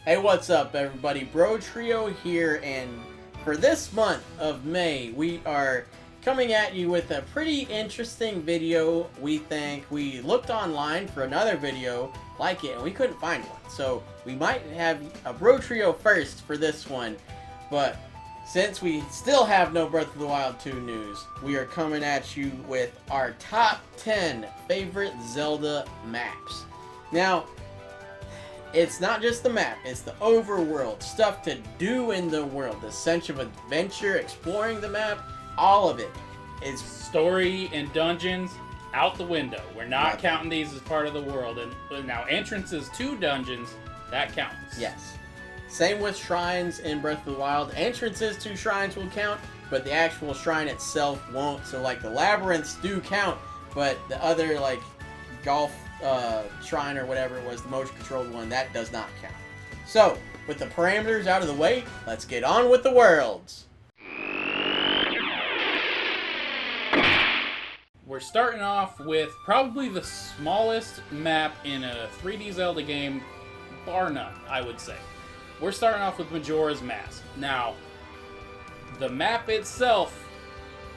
Hey, what's up, everybody? Brotrio here, and for this month of May, we are coming at you with a pretty interesting video. We think we looked online for another video like it, and we couldn't find one. So we might have a Brotrio first for this one, but since we still have no Breath of the Wild 2 news, we are coming at you with our top 10 favorite Zelda maps. Now, it's not just the map, it's the overworld, stuff to do in the world, the sense of adventure, exploring the map, all of it. It's story and dungeons out the window. We're not counting these as part of the world. And now entrances to dungeons, that counts. Yes. Same with shrines in Breath of the Wild. Entrances to shrines will count, but the actual shrine itself won't. So like the labyrinths do count, but the other like golf shrine or whatever it was, the motion controlled one, that does not count. So, with the parameters out of the way, let's get on with the worlds. We're starting off with probably the smallest map in a 3D Zelda game, bar none, I would say. We're starting off with Majora's Mask. Now, the map itself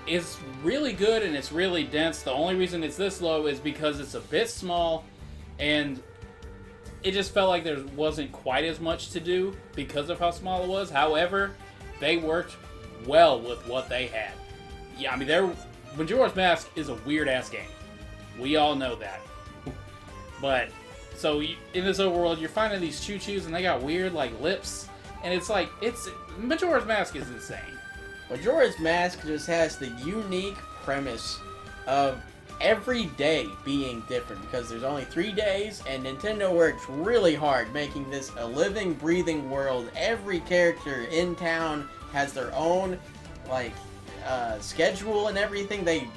is really good and it's really dense. The only reason it's this low is because it's a bit small and it just felt like there wasn't quite as much to do because of how small it was. However, they worked well with what they had. Yeah, I mean, Majora's Mask is a weird-ass game. We all know that. But, so in this overworld, you're finding these choo-choos and they got weird, like, lips. And it's like, Majora's Mask is insane. Majora's Mask just has the unique premise of every day being different because there's only 3 days and Nintendo works really hard making this a living, breathing world. Every character in town has their own schedule and everything they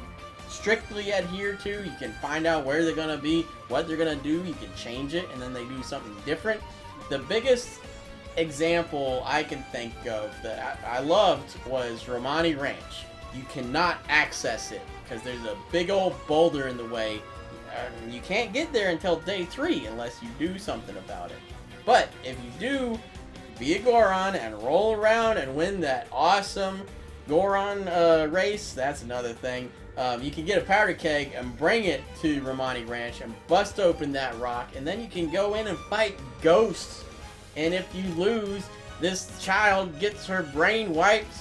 strictly adhere to. You can find out where they're going to be, what they're going to do. You can change it and then they do something different. The biggest example I can think of that I loved was Romani Ranch. You cannot access it because there's a big old boulder in the way. You can't get there until day 3 unless you do something about it. But if you do, be a Goron and roll around and win that awesome Goron race, that's another thing. You can get a powder keg and bring it to Romani Ranch and bust open that rock, and then you can go in and fight ghosts. And if you lose, this child gets her brain wiped.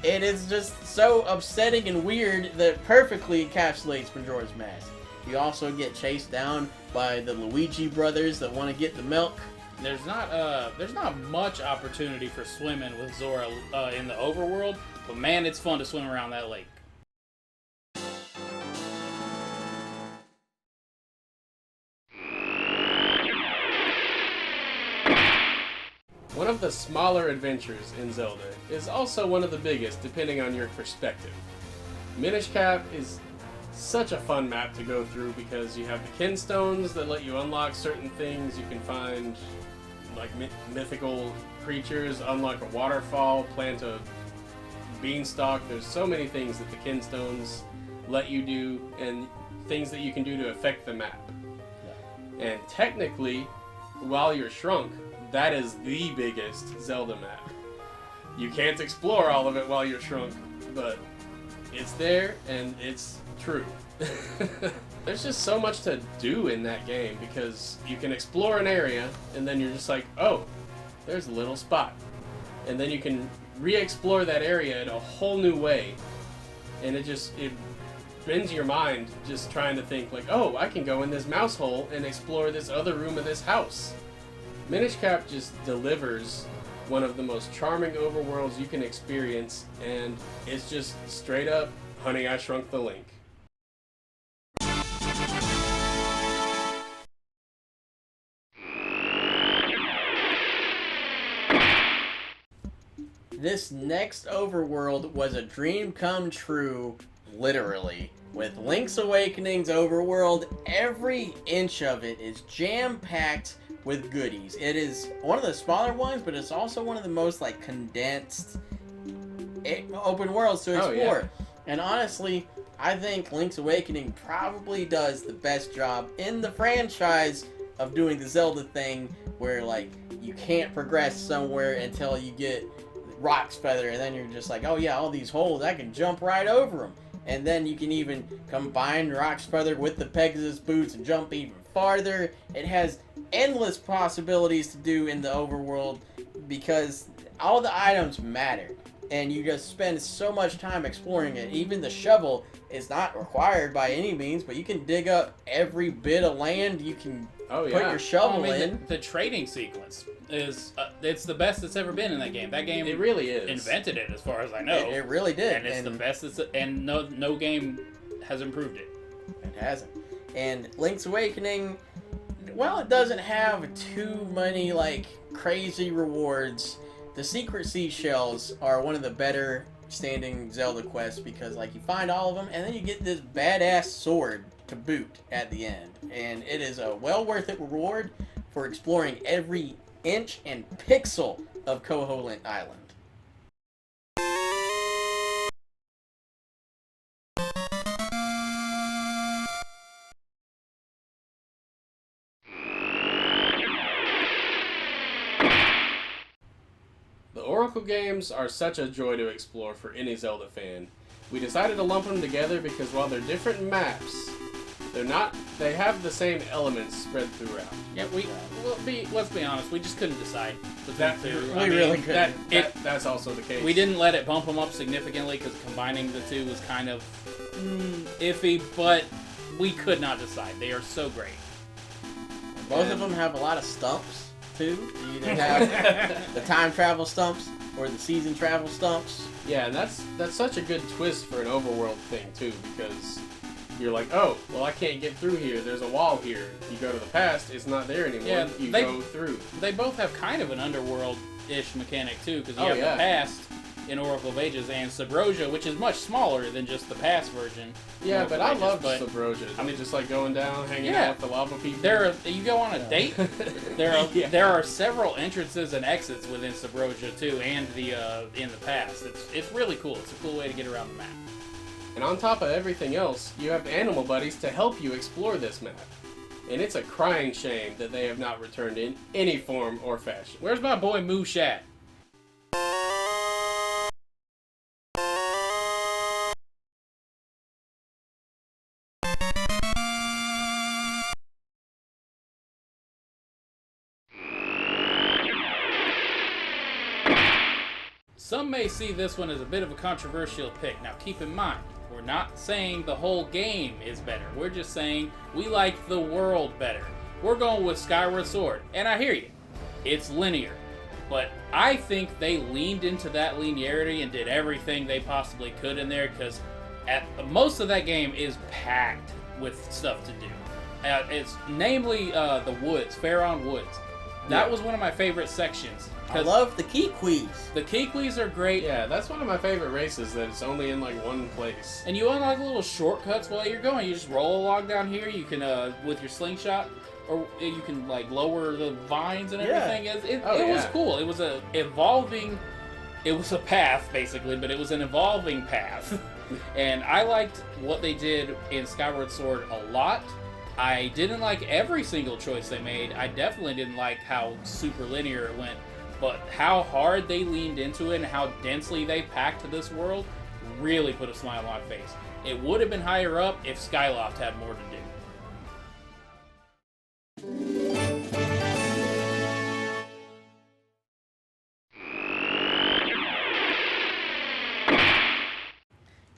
It is just so upsetting and weird that perfectly encapsulates Majora's Mask. You also get chased down by the Luigi brothers that want to get the milk. There's not much opportunity for swimming with Zora in the overworld, but man, it's fun to swim around that lake. One of the smaller adventures in Zelda is also one of the biggest, depending on your perspective. Minishcap is such a fun map to go through because you have the kinstones that let you unlock certain things. You can find like mythical creatures, unlock a waterfall, plant a beanstalk. There's so many things that the kinstones let you do and things that you can do to affect the map. And technically, while you're shrunk, that is the biggest Zelda map. You can't explore all of it while you're shrunk, but it's there and it's true. There's just so much to do in that game because you can explore an area and then you're just like, oh, there's a little spot. And then you can re-explore that area in a whole new way. And it bends your mind just trying to think like, oh, I can go in this mouse hole and explore this other room of this house. Minishcap just delivers one of the most charming overworlds you can experience, and it's just straight up, Honey, I Shrunk the Link. This next overworld was a dream come true, literally. With Link's Awakening's overworld, every inch of it is jam-packed with goodies. It is one of the smaller ones, but it's also one of the most condensed open worlds to explore. Oh, yeah. And honestly, I think Link's Awakening probably does the best job in the franchise of doing the Zelda thing where like you can't progress somewhere until you get Rock's Feather, and then you're just like, oh yeah, all these holes, I can jump right over them. And then you can even combine Rock's Feather with the Pegasus boots and jump even farther. It has endless possibilities to do in the overworld because all the items matter. And you just spend so much time exploring it. Even the shovel is not required by any means, but you can dig up every bit of land you can put your shovel in. The trading sequence is it's the best that's ever been in that game. That game, it really is, invented it as far as I know. It really did, and it's the best. And no game has improved it. It hasn't. And Link's Awakening, well, it doesn't have too many like crazy rewards. The secret seashells are one of the better standing Zelda quests because like you find all of them and then you get this badass sword to boot at the end. And it is a well worth it reward for exploring every inch and pixel of Koholint Island. The Oracle games are such a joy to explore for any Zelda fan. We decided to lump them together because while they're different maps, they have the same elements spread throughout. Yeah, let's be honest, we just couldn't decide. Really couldn't. That's also the case. We didn't let it bump them up significantly because combining the two was kind of iffy, but we could not decide. They are so great. Both of them have a lot of stumps, too. You either have the time travel stumps or the season travel stumps. Yeah, and that's such a good twist for an overworld thing, too, because you're like, oh, well, I can't get through here. There's a wall here. You go to the past, it's not there anymore. Yeah, you go through. They both have kind of an underworld-ish mechanic, too, because you have the past in Oracle of Ages and Subrosia, which is much smaller than just the past version. Yeah, but I love Subrosia. I mean, just like going down, hanging out with the lava people. You go on a date. There are several entrances and exits within Subrosia too, and in the past. It's really cool. It's a cool way to get around the map. And on top of everything else, you have animal buddies to help you explore this map. And it's a crying shame that they have not returned in any form or fashion. Where's my boy Mooshat? Some may see this one as a bit of a controversial pick. Now keep in mind, we're not saying the whole game is better. We're just saying we like the world better. We're going with Skyward Sword. And I hear you, it's linear. But I think they leaned into that linearity and did everything they possibly could in there because most of that game is packed with stuff to do. It's namely the woods, Faron Woods. That was one of my favorite sections. I love the Kikwis. The Kikwis are great. Yeah, that's one of my favorite races, that it's only in like one place. And you unlock little shortcuts while you're going. You just roll along down here. You can, with your slingshot, or you can like lower the vines and everything. It was cool. It was a path basically, but it was an evolving path. And I liked what they did in Skyward Sword a lot. I didn't like every single choice they made. I definitely didn't like how super linear it went. But how hard they leaned into it and how densely they packed this world really put a smile on my face. It would have been higher up if Skyloft had more to do.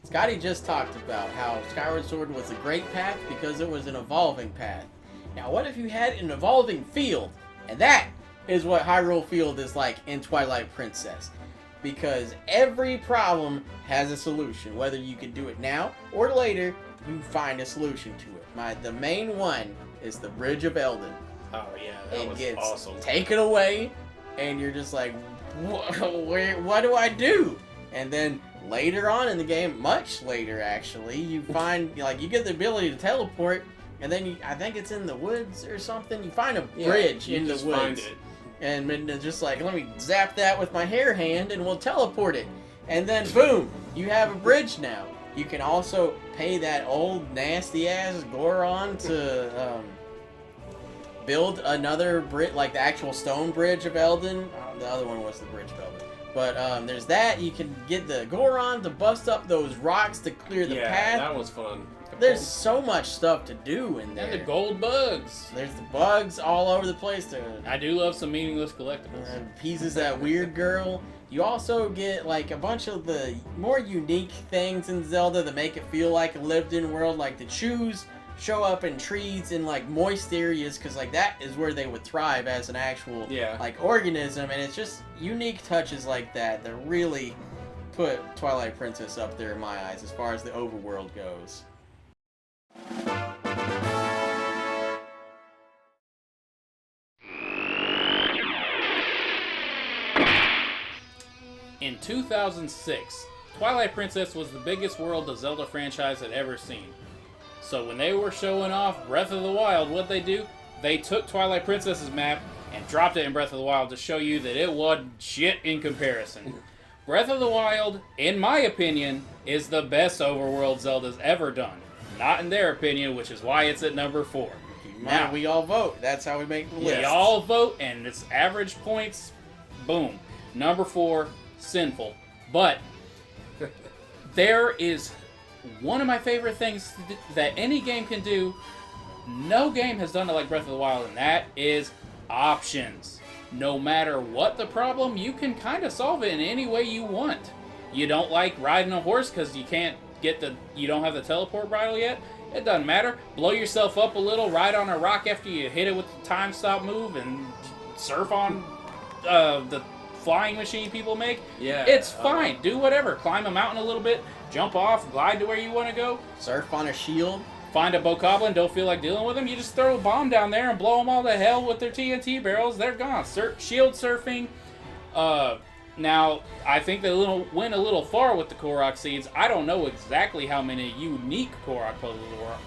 Scotty just talked about how Skyward Sword was a great path because it was an evolving path. Now what if you had an evolving field? And that is what Hyrule Field is like in Twilight Princess. Because every problem has a solution. Whether you can do it now or later, you find a solution to it. The main one is the Bridge of Eldin. Oh yeah, that was awesome. Taken away, and you're just like, what do I do? And then later on in the game, much later actually, you find, like, you get the ability to teleport, and then I think it's in the woods or something, you find a bridge in the woods. Find it. And just like, let me zap that with my hair hand and we'll teleport it. And then boom, you have a bridge now. You can also pay that old nasty ass Goron to build another bridge, like the actual stone bridge of Elden. The other one was the bridge of Elden. But there's that. You can get the Goron to bust up those rocks to clear the path. Yeah, that was fun. There's so much stuff to do in there. And the gold bugs. There's the bugs all over the place. I do love some meaningless collectibles. Pieces that weird girl. You also get like a bunch of the more unique things in Zelda that make it feel like a lived-in world. Like the chews show up in trees in like moist areas, because like that is where they would thrive as an actual like organism. And it's just unique touches like that that really put Twilight Princess up there in my eyes as far as the overworld goes. In 2006, Twilight Princess was the biggest world the Zelda franchise had ever seen. So when they were showing off Breath of the Wild, what'd they do? They took Twilight Princess's map and dropped it in Breath of the Wild to show you that it wasn't shit in comparison. Breath of the Wild, in my opinion, is the best overworld Zelda's ever done. Not in their opinion, which is why it's at number 4. Now we all vote. That's how we make the list. We all vote, and it's average points. Boom. Number 4, sinful. But there is one of my favorite things that any game can do. No game has done it like Breath of the Wild, and that is options. No matter what the problem, you can kind of solve it in any way you want. You don't like riding a horse because you don't have the teleport bridle yet? It doesn't matter. Blow yourself up a little, ride on a rock after you hit it with the time stop move, and surf on the flying machine people make. Yeah. It's fine. Do whatever. Climb a mountain a little bit, jump off, glide to where you want to go. Surf on a shield. Find a bokoblin, don't feel like dealing with them, you just throw a bomb down there and blow them all to hell with their TNT barrels. They're gone. Shield surfing. Now, I think they went a little far with the Korok seeds. I don't know exactly how many unique Korok puzzles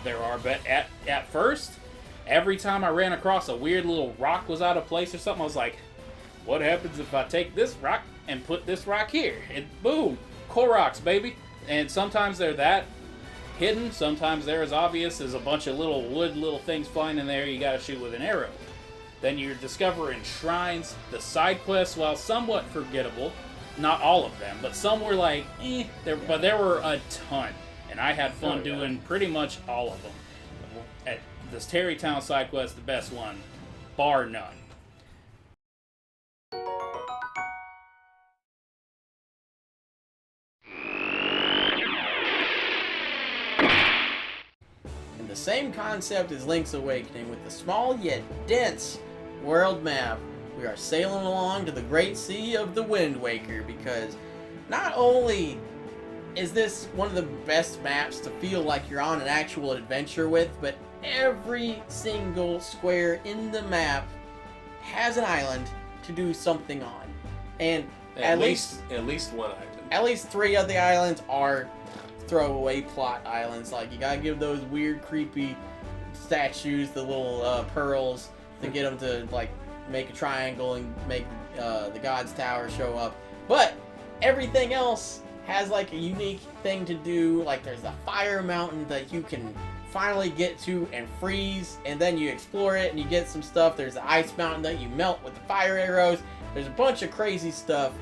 there are, but at first, every time I ran across a weird little rock was out of place or something, I was like, what happens if I take this rock and put this rock here? And boom, Koroks, baby. And sometimes they're that hidden, sometimes they're as obvious as a bunch of little things flying in there you gotta shoot with an arrow. Then you're discovering shrines. The side quests, while somewhat forgettable, not all of them, but some were like, but there were a ton. And I had fun doing pretty much all of them. At this Terrytown side quest, the best one, bar none. The same concept as Link's Awakening, with the small yet dense world map. We are sailing along to the great sea of the Wind Waker, because not only is this one of the best maps to feel like you're on an actual adventure with, but every single square in the map has an island to do something on. And at least one item. At least 3 of the islands are throwaway plot islands. Like, you gotta give those weird, creepy statues the little pearls to get them to like make a triangle and make the God's Tower show up. But everything else has like a unique thing to do. Like, there's the fire mountain that you can finally get to and freeze, and then you explore it and you get some stuff. There's the ice mountain that you melt with the fire arrows. There's a bunch of crazy stuff.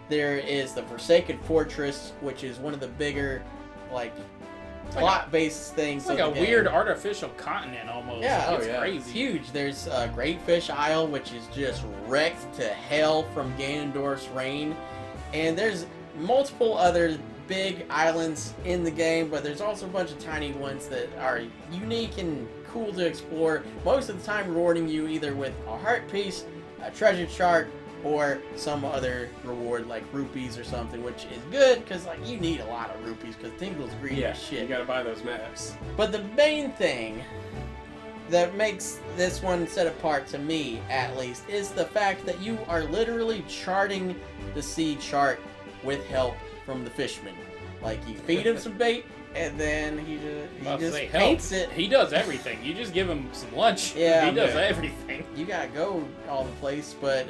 There is the Forsaken Fortress, which is one of the bigger like plot-based things. It's like a weird artificial continent almost. Yeah, it's crazy. It's huge. There's Great Fish Isle, which is just wrecked to hell from Ganondorf's reign. And there's multiple other big islands in the game, but there's also a bunch of tiny ones that are unique and cool to explore. Most of the time rewarding you either with a heart piece, a treasure chart, or some other reward like rupees or something, which is good because like you need a lot of rupees because Tingle's greedy as shit. You gotta buy those maps. But the main thing that makes this one set apart, to me at least, is the fact that you are literally charting the sea chart with help from the fishman. Like, you feed him some bait, and then he just paints it. He does everything. You just give him some lunch. Yeah, he does everything. You gotta go all the place, but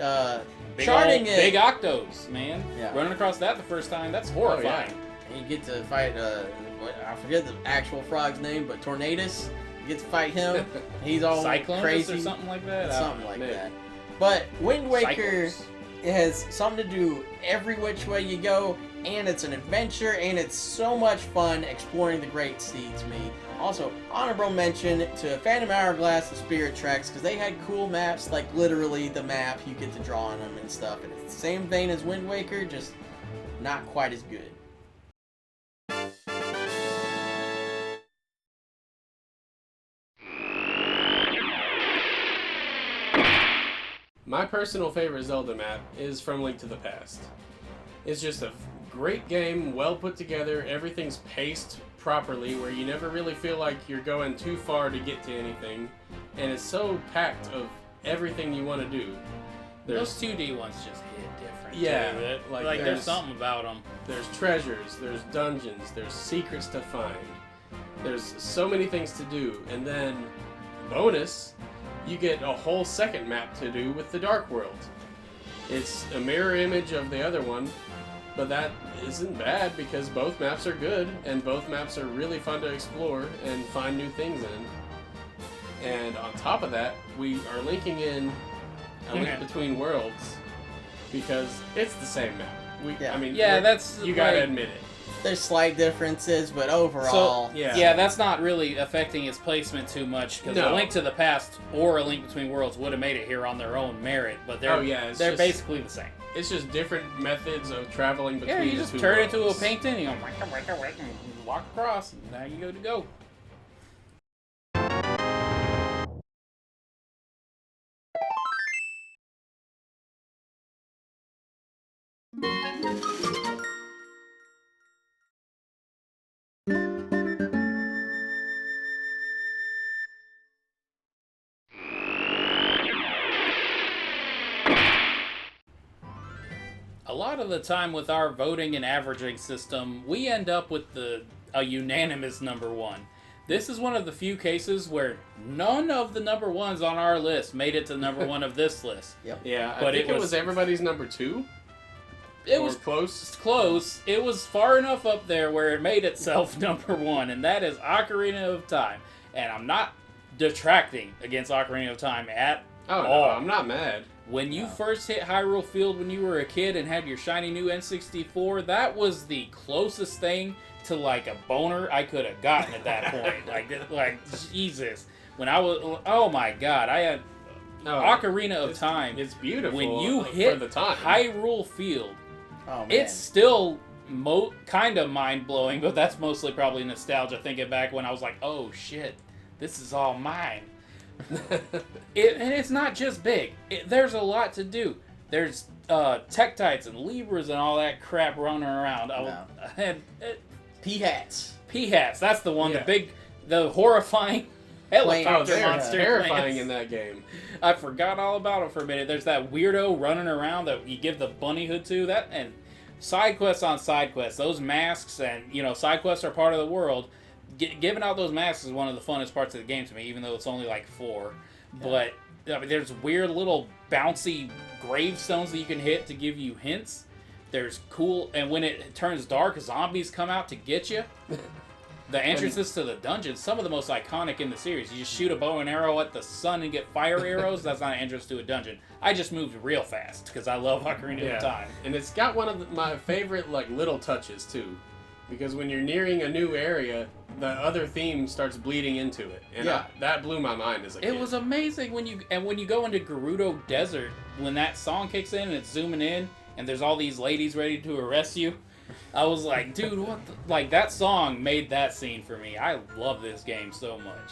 charting it. Big octos, man. Yeah. Running across that the first time, that's horrifying. And you get to fight, I forget the actual frog's name, but Tornadus. You get to fight him. He's all Cyclonus crazy. or something like that. Something like maybe. that. But Wind Waker Cyclones. has something to do every which way you go, and it's an adventure, and it's so much fun exploring the Great Sea to me. Also, honorable mention to Phantom Hourglass and Spirit Tracks, because they had cool maps, like literally the map, you get to draw on them and stuff. And it's the same vein as Wind Waker, just not quite as good. My personal favorite Zelda map is from Link to the Past. It's just a great game, well put together, everything's paced properly where you never really feel like you're going too far to get to anything, and it's so packed of everything you want to do. Those 2D ones just hit different. Yeah, too. like Like there's- there's something about them. There's treasures, there's dungeons, there's secrets to find. There's so many things to do, and then bonus, you get a whole second map to do with the Dark World. It's a mirror image of the other one, but that isn't bad because both maps are good, and both maps are really fun to explore and find new things in. And on top of that, we are linking in a Link Between Worlds because it's the same map. Yeah. I mean, Yeah, that's you gotta like- admit it. There's slight differences, but overall, yeah. That's not really affecting its placement too much because No. A Link to the Past or A Link Between Worlds would have made it here on their own merit, but they're it's they're just- basically the same. It's just different methods of traveling between Yeah, you the just two turn it into a worlds. painting, you go and walk across, and now you go to go. A lot of the time with our voting and averaging system, we end up with a unanimous number one. This is one of the few cases where none of the number ones on our list made it to number one of this list. Yeah, I But think it it was- was everybody's number two. It Or was close. close. It was far enough up there where it made itself number one, and that is Ocarina of Time. And I'm not detracting against Ocarina of Time at Oh no, all. I'm not mad. When you first hit Hyrule Field when you were a kid and had your shiny new N64, that was the closest thing to like a boner I could have gotten at that point. like Jesus. When I was, oh my God, I had Ocarina of Time. It's beautiful. When you for hit the time. Hyrule Field, oh man, it's still kind of mind-blowing, but that's mostly probably nostalgia thinking back when I was like, oh shit, this is all mine. And it's not just big. There's a lot to do. There's Tektites and Libras and all that crap running around. P-hats. P-hats, that's the one. Yeah. The horrifying helicopter they're monster. terrifying plants. in that game. I forgot all about it for a minute. There's that weirdo running around that you give the bunny hood to. That and side quests on side quests. Those masks and side quests are part of the world. Giving out those masks is one of the funnest parts of the game to me, even though it's only like 4. But I mean, there's weird little bouncy gravestones that you can hit to give you hints. There's cool, and when it turns dark, zombies come out to get you. The entrances to the dungeons, some of the most iconic in the series. You just shoot a bow and arrow at the sun and get fire arrows. That's not an entrance to a dungeon. I just moved real fast because I love Ocarina of Time. And it's got one of my favorite little touches too, because when you're nearing a new area, the other theme starts bleeding into it, and that blew my mind as a kid. It was amazing when you go into Gerudo Desert, when that song kicks in and it's zooming in, and there's all these ladies ready to arrest you. I was like, dude, what? That song made that scene for me. I love this game so much.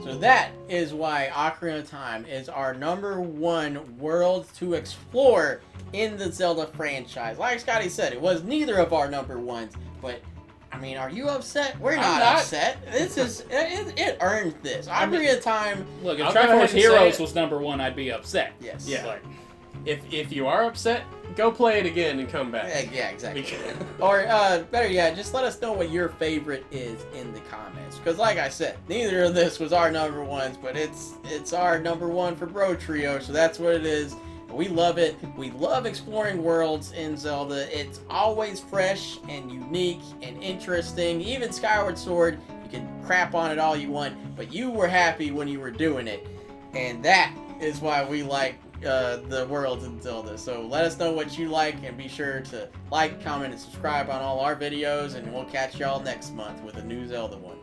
So that is why Ocarina of Time is our number one world to explore in the Zelda franchise. Like Scotty said, it was neither of our number ones, but I mean, are you upset? We're not upset. This is it earned this. Ocarina of Time. Look, if I'll go ahead Triforce and say Heroes it. was number one, I'd be upset. Yes. Yeah. But If you are upset, go play it again and come back. Yeah, exactly. Or better yet, just let us know what your favorite is in the comments. Because like I said, neither of this was our number ones, but it's our number one for Brotrio, so that's what it is. We love it. We love exploring worlds in Zelda. It's always fresh and unique and interesting. Even Skyward Sword, you can crap on it all you want, but you were happy when you were doing it. And that is why we like the worlds in Zelda. So let us know what you like, and be sure to like, comment, and subscribe on all our videos, and we'll catch y'all next month with a new Zelda one.